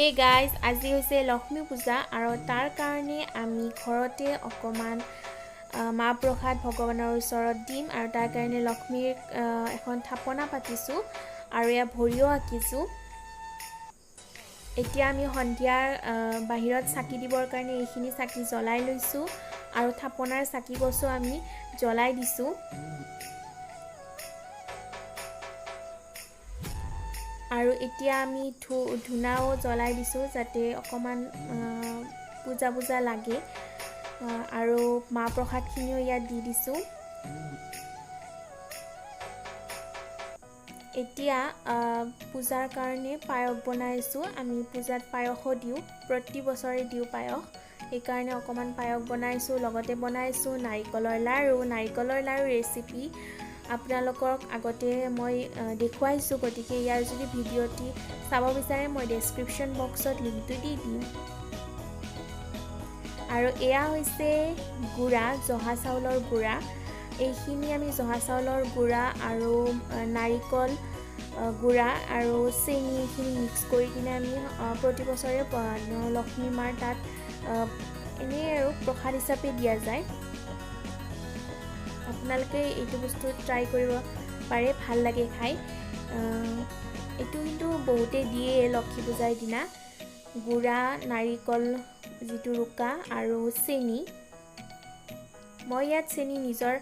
Hey guys, আজি হৈছে লক্ষ্মী পূজা আৰু তাৰ কাৰণে আমি ঘৰতে অকমান মা প্ৰসাদ ভগৱানৰ ওচৰত দিম আৰু তাৰ কাৰণে লক্ষ্মীৰ এখন থাপনা পাতিছো আৰু ইয়া ভৰিও আঁকিছো। এতিয়া আমি সন্ধিয়াৰ বাহিৰত চাকি দিবৰ কাৰণে এইখিনি চাকি জ্বলাই লৈছো আৰু থাপনাৰ চাকি গছো আমি জ্বলাই দিছো। আৰু এতিয়া আমি ধূনাও জ্বলাই দিছো যাতে অকমান পূজা পূজা লাগে আৰু মা প্ৰসাদখিনিও ইয়াত দি দিছো। এতিয়া পূজাৰ কাৰণে পায়স বনাইছো। আমি পূজাত পায়সও দিওঁ, প্ৰতি বছৰে দিওঁ পায়স। এই কাৰণে অকমান পায়স বনাইছো, লগতে বনাইছো নাৰিকলৰ লাৰু ৰেচিপি আপোনালোকক আগতে মই দেখুৱাইছো, গতিকে ইয়াৰ যদি ভিডিঅ'টি চাব বিচাৰে মই ডেছক্ৰিপশ্যন বক্সত লিংকটো দি দিম। আৰু এয়া হৈছে গুড়া, জহা চাউলৰ গুড়া। এইখিনি আমি জহা চাউলৰ গুড়া আৰু নাৰিকল গুড়া আৰু চেনি এইখিনি মিক্স কৰি কিনে আমি প্ৰতি বছৰে লক্ষ্মী মাৰ তাত এনেই আৰু প্ৰসাদ হিচাপে দিয়া যায়। আপোনালোকে এইটো বস্তু ট্ৰাই কৰিব পাৰে, ভাল লাগে খাই। এইটো কিন্তু বহুতে দিয়ে লক্ষ্মী পূজাৰ দিনা, গুড়া, নাৰিকল যিটো ৰুকা আৰু চেনি। মই ইয়াত চেনি নিজৰ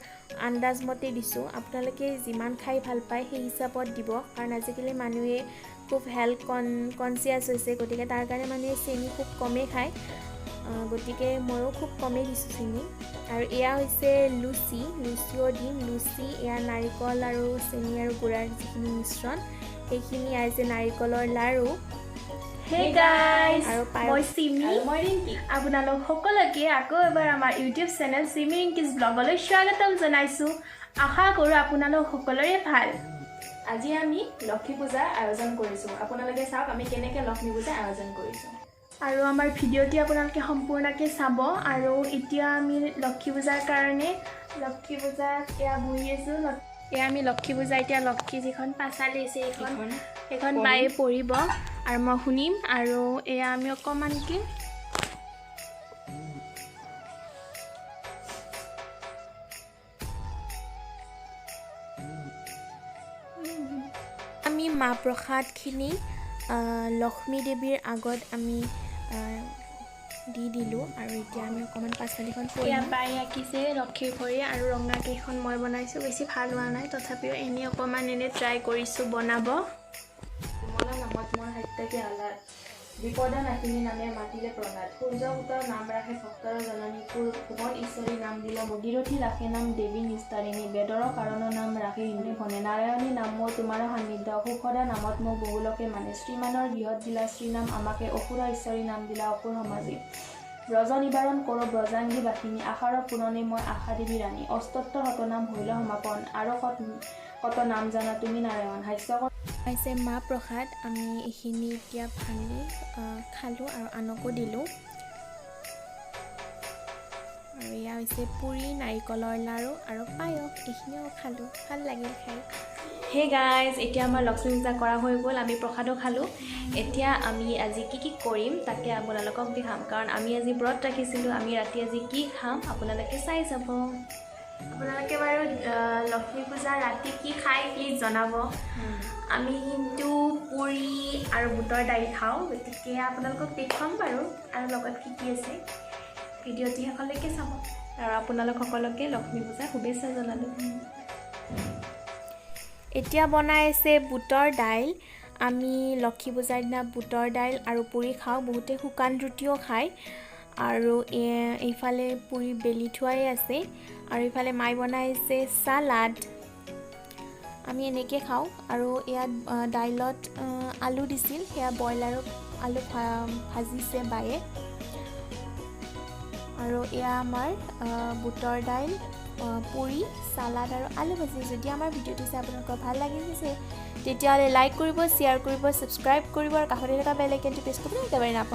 আন্দাজ মতে দিছোঁ, আপোনালোকে যিমান খাই ভাল পায় সেই হিচাপত দিব, কাৰণ আজিকালি মানুহে খুব হেল্থ কনচিয়াছ হৈছে, গতিকে তাৰ কাৰণে মানুহে চেনি খুব কমেই খায়, গতিকে ময়ো খুব কমেই দিছোঁ চেনি। আৰু এয়া হৈছে লুচিও দিম। লুচি এয়া নাৰিকল আৰু চেনি আৰু গুড়াৰ যিখিনি মিশ্ৰণ, সেইখিনি আহিছে নাৰিকলৰ লাৰু। Hey guys, আৰু মই চিমি, মই ৰিংকি। আপোনালোক সকলোকে আকৌ এবাৰ আমাৰ ইউটিউব চেনেল চিমি ৰিংকিজ ব্লগলৈ স্বাগতম জনাইছোঁ। আশা কৰোঁ আপোনালোক সকলোৰে ভাল। আজি আমি লক্ষ্মী পূজাৰ আয়োজন কৰিছোঁ। আপোনালোকে চাওক আমি কেনেকৈ লক্ষ্মী পূজাৰ আয়োজন কৰিছোঁ। আৰু আমাৰ ভিডিঅ'টি আপোনালোকে সম্পূৰ্ণকৈ চাব। আৰু এতিয়া আমি লক্ষ্মী পূজাৰ কাৰণে লক্ষ্মী পূজাত এয়া বহি আছোঁ। এয়া আমি লক্ষ্মী পূজা, এতিয়া লক্ষ্মী যিখন পাঁচালি আছে সেইখন বায়ে পঢ়িব আৰু মই শুনিম। আৰু এয়া আমি অকণমানকৈ আমি মা প্ৰসাদখিনি লক্ষ্মী দেৱীৰ আগত আমি দি দিলোঁ আৰু এতিয়া আমি অকণমান পাঁচালিখন এয়া বায়ে আঁকিছে লক্ষীৰ ভৰি আৰু ৰঙাকেইখন মই বনাইছোঁ। বেছি ভাল হোৱা নাই, তথাপিও এনেই অকণমান ট্ৰাই কৰিছোঁ বনাব। তোমালৰ নামত মোৰ সাত্যাকে আহ্লাদ, বিপদা নাশিনী নামে মাতিলে প্ৰহ্লাদ, সূৰ্যপুতৰ নাম ৰাখে ভক্তৰ জননী, ভুৱন ঈশ্বৰী নাম দিলে মুদিৰথী ৰাখে নাম দেৱী নিস্তাৰিণী, বেদৰ কাৰণৰ নাম ৰাখে হিন্দী খনে, নাৰায়ণী নাম মোৰ তোমাৰ সান্নিধ্য, সুখদা নামত মোক বহুলোকে মানে, শ্ৰীমানৰ গৃহত দিলা শ্ৰীনাম আমাকে, অসুৰা ঈশ্বৰী নাম দিলা অসুৰ সমাজে, ব্ৰজ নিবাৰণ কৰোঁ ব্ৰজাংগী বাসিনী, আশাৰ পুৰণি মই আশা দেৱী ৰাণী, অস্তত্বৰ শতনাম হৈল সমাপন, আৰু কত নাম জানা তুমি নাৰায়ণ, হাস্যকৰ হৈছে মা প্ৰসাদ। আমি এইখিনি এতিয়া ভাঙি খালোঁ আৰু আনকো দিলোঁ। আৰু এয়া হৈছে পুৰি, নাৰিকলৰ লাৰু আৰু পায়স, এইখিনিও খালোঁ, ভাল লাগিল খাই। হে গাইজ, এতিয়া আমাৰ লক্ষ্মী পূজা কৰা হৈ গ'ল, আমি প্ৰসাদো খালোঁ। এতিয়া আমি আজি কি কৰিম তাকে আপোনালোকক দেখাম, কাৰণ আমি আজি ব্ৰত ৰাখিছিলোঁ। আমি ৰাতি আজি কি খাম আপোনালোকে চাই যাব। আপোনালোকে বাৰু লক্ষ্মী পূজাৰ ৰাতি কি খাই প্লিজ জনাব। আমি কিন্তু পুৰি আৰু বুটৰ দাইল খাওঁ, গতিকে আপোনালোকক দেখুৱাম বাৰু আৰু লগত কি আছে। ভিডিঅ'টি শেষলৈকে চাব আৰু আপোনালোক সকলোকে লক্ষ্মী পূজাৰ শুভেচ্ছা জনালোঁ। এতিয়া বনাই আছে বুটৰ দাইল। আমি লক্ষ্মী পূজাৰ দিনা বুটৰ দাইল আৰু পুৰি খাওঁ, বহুতে শুকান ৰুটিও খায়। আৰু এইফালে পুৰি বেলি থোৱাই আছে আৰু এইফালে মাই বনাইছে চালাড। আমি এনেকৈ খাওঁ। আৰু ইয়াত দাইলত আলু দিছিল, সেয়া বইল আৰু আলু ভাজিছে বায়ে। আৰু এয়া আমাৰ বুটৰ দাইল, পুৰি, চালাড আৰু আলু ভাজি। যদি আমাৰ ভিডিঅ'টো চাই আপোনালোকৰ ভাল লাগিছে তেতিয়াহ'লে লাইক কৰিব, শ্বেয়াৰ কৰিব, ছাবস্ক্ৰাইব কৰিব আৰু কাষতে থকা বেল আইকনটো প্ৰেছ কৰিবলৈ একেবাৰে নাপাহৰিব।